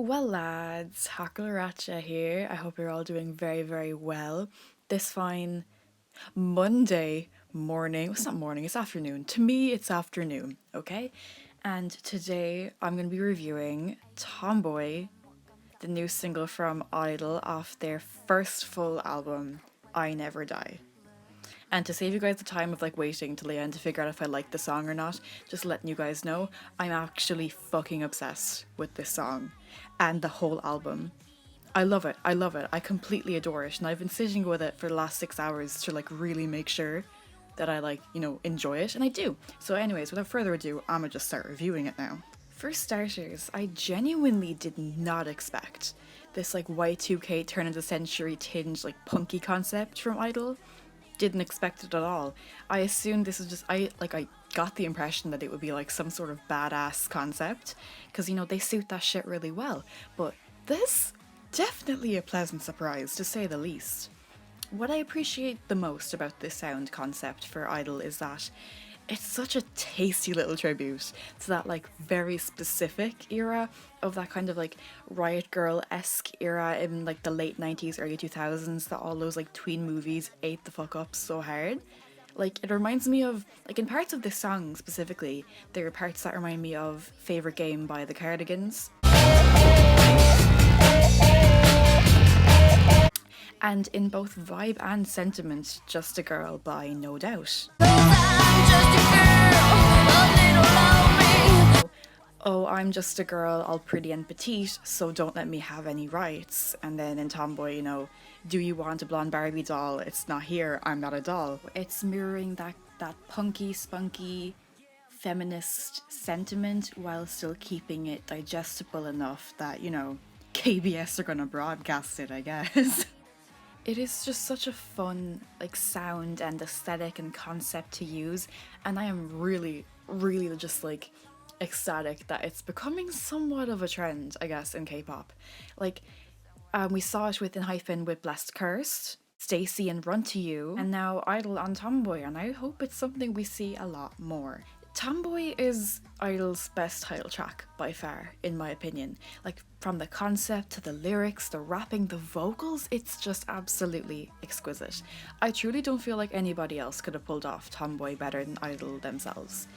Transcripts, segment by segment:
Well, lads, Hakaracha here. I hope you're all doing very, very well. This fine Monday morning. Well, it's not morning, it's afternoon. To me, it's afternoon, okay? And today I'm going to be reviewing Tomboy, the new single from I-dle off their first full album, I Never Die. And to save you guys the time of like waiting till the end to figure out if I like the song or not, just letting you guys know, I'm actually fucking obsessed with this song and the whole album. I love it. I love it. I completely adore it. And I've been sitting with it for the last 6 hours to like really make sure that I enjoy it. And I do. So anyways, without further ado, I'ma just start reviewing it now. For starters, I genuinely did not expect this like Y2K turn of the century tinge like punky concept from I.dle. Didn't expect it at all. I assumed this is just I got the impression that it would be like some sort of badass concept because they suit that shit really well. But this definitely a pleasant surprise to say the least. What I appreciate the most about this sound concept for I.dle is that it's such a tasty little tribute to that like very specific era of that kind of like Riot Girl-esque era in like the late 90s, early 2000s that all those like tween movies ate the fuck up so hard. Like it reminds me of, like in parts of this song specifically, there are parts that remind me of Favorite Game by the Cardigans. And in both vibe and sentiment, Just a Girl by No Doubt. Oh, I'm just a girl, all pretty and petite, so don't let me have any rights. And then in Tomboy, do you want a blonde Barbie doll? It's not here, I'm not a doll. It's mirroring that punky, spunky, feminist sentiment while still keeping it digestible enough that, KBS are gonna broadcast it, I guess. It is just such a fun sound and aesthetic and concept to use, and I am really, really just ecstatic that it's becoming somewhat of a trend, I guess, in K-pop. We saw it with Enhypen with Blessed Cursed, Stacy and Run to You, and now I.dle on Tomboy, and I hope it's something we see a lot more. Tomboy is I.dle's best title track by far, in my opinion. From the concept to the lyrics, the rapping, the vocals, it's just absolutely exquisite. I truly don't feel like anybody else could have pulled off Tomboy better than I.dle themselves.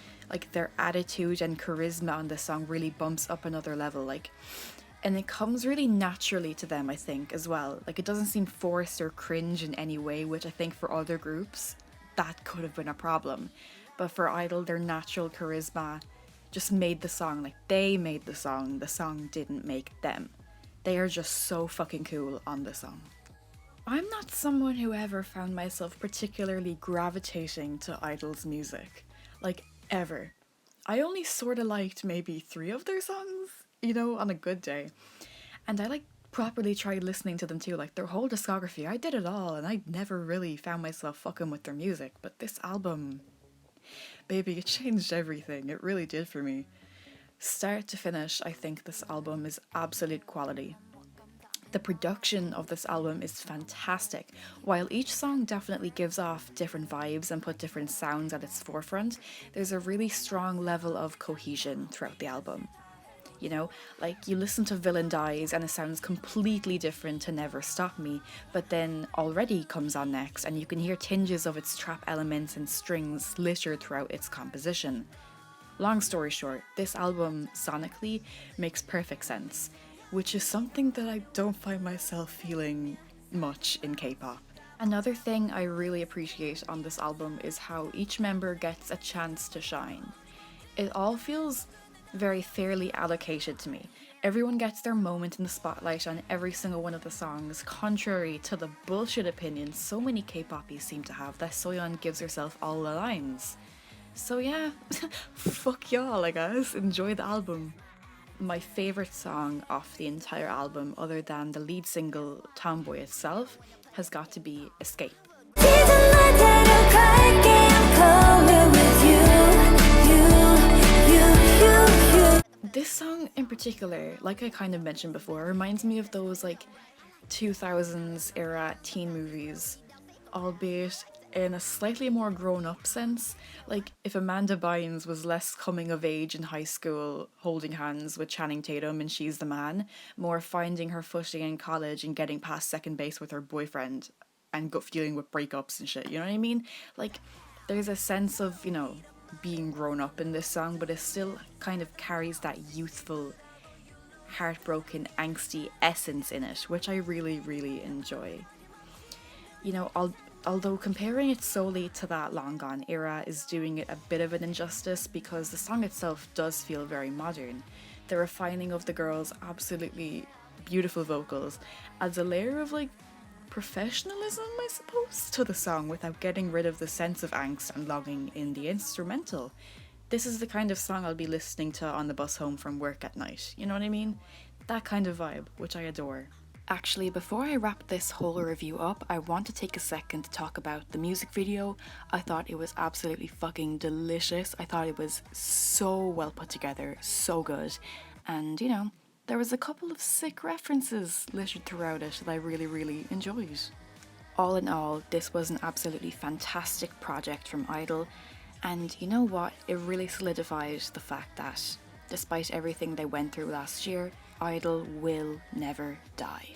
Their attitude and charisma on this song really bumps up another level, and it comes really naturally to them, I think, as well. It doesn't seem forced or cringe in any way, which I think for other groups, that could have been a problem. But for I.dle, their natural charisma just made the song. They made the song didn't make them. They are just so fucking cool on the song. I'm not someone who ever found myself particularly gravitating to I.dle's music. Ever. I only sorta liked maybe 3 of their songs, on a good day. And I properly tried listening to them too, their whole discography. I did it all, and I never really found myself fucking with their music, but this album, baby, it changed everything. It really did for me. Start to finish, I think this album is absolute quality. The production of this album is fantastic. While each song definitely gives off different vibes and put different sounds at its forefront, there's a really strong level of cohesion throughout the album. You listen to Bvndit and it sounds completely different to Never Stop Me, but then Already comes on next and you can hear tinges of its trap elements and strings littered throughout its composition. Long story short, this album sonically makes perfect sense, which is something that I don't find myself feeling much in K-pop. Another thing I really appreciate on this album is how each member gets a chance to shine. It all feels very fairly allocated to me. Everyone gets their moment in the spotlight on every single one of the songs, contrary to the bullshit opinions so many K-poppies seem to have that Soyeon gives herself all the lines. So yeah, fuck y'all, I guess. Enjoy the album. My favourite song off the entire album, other than the lead single Tomboy itself, has got to be Escape. This song in particular, like I kind of mentioned before, reminds me of those 2000s era teen movies, albeit in a slightly more grown-up sense. Like, if Amanda Bynes was less coming of age in high school, holding hands with Channing Tatum and She's the Man, more finding her footing in college and getting past second base with her boyfriend and dealing with breakups and shit, you know what I mean? Like, there's a sense of, being grown up in this song, but it still kind of carries that youthful, heartbroken, angsty essence in it, which I really, really enjoy. Although comparing it solely to that long gone era is doing it a bit of an injustice because the song itself does feel very modern. The refining of the girls' absolutely beautiful vocals adds a layer of like professionalism, I suppose, to the song without getting rid of the sense of angst and longing in the instrumental. This is the kind of song I'll be listening to on the bus home from work at night, you know what I mean? That kind of vibe, which I adore. Actually, before I wrap this whole review up, I want to take a second to talk about the music video. I thought it was absolutely fucking delicious. I thought it was so well put together, so good. And, there was a couple of sick references littered throughout it that I really, really enjoyed. All in all, this was an absolutely fantastic project from I.Dle. And you know what? It really solidified the fact that, despite everything they went through last year, I.Dle will never die.